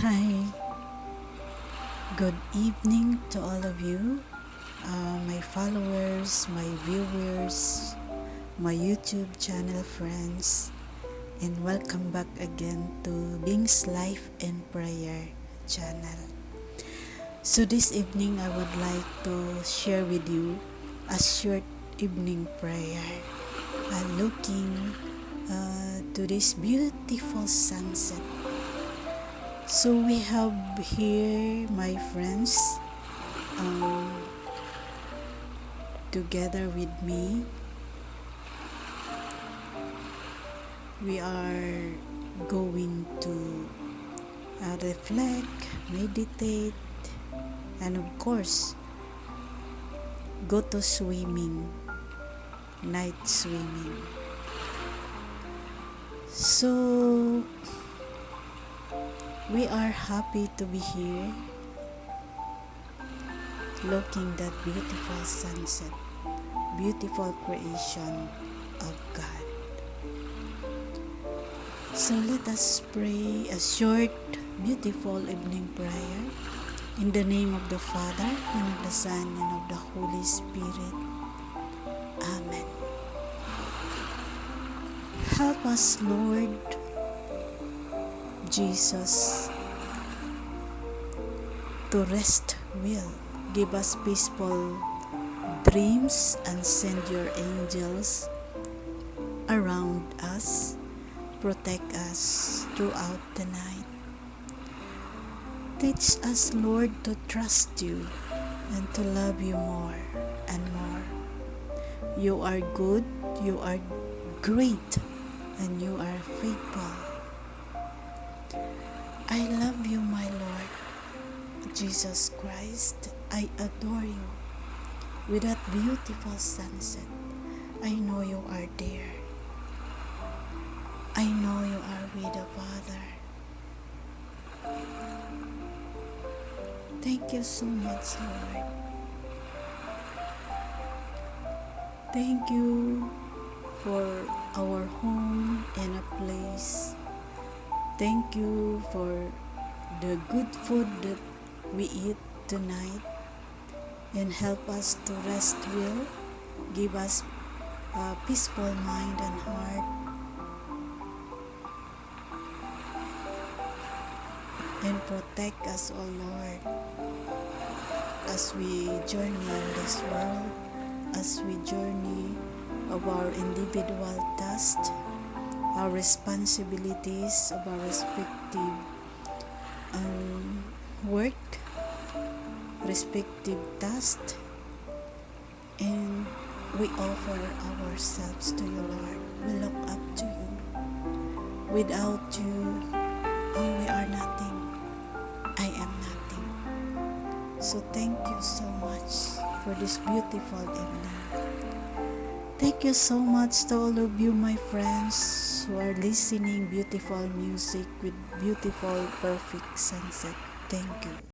Hi, good evening to all of you, my followers, my viewers, my YouTube channel friends, and welcome back again to Bing's Life and Prayer channel. So this evening I would like to share with you a short evening prayer, looking to this beautiful sunset. So we have here my friends together with me. We are going to reflect, meditate, and of course go to swimming, night swimming. So we are happy to be here looking that beautiful sunset, beautiful creation of God. So let us pray a short, beautiful evening prayer in the name of the Father, and of the Son, and of the Holy Spirit. Amen. Help us, Lord Jesus, to rest well. Give us peaceful dreams and send your angels around us. Protect us throughout the night. Teach us, Lord, to trust you and to love you more and more. You are good, you are great, and you are faithful. I love you, my Lord Jesus Christ. I adore you. With that beautiful sunset, I know you are there. I know you are with the Father. Thank you so much, Lord. Thank you for our home and a place. Thank you for the good food that we eat tonight, and help us to rest well. Give us a peaceful mind and heart, and protect us, O Lord, as we journey in this world, as we journey of our individual tasks, our responsibilities of our respective work, respective tasks, and we offer ourselves to you, Lord. We look up to you. Without you, we are nothing. I am nothing. So thank you so much for this beautiful evening. Thank you so much to all of you, my friends, who are listening beautiful music with beautiful, perfect sunset. Thank you.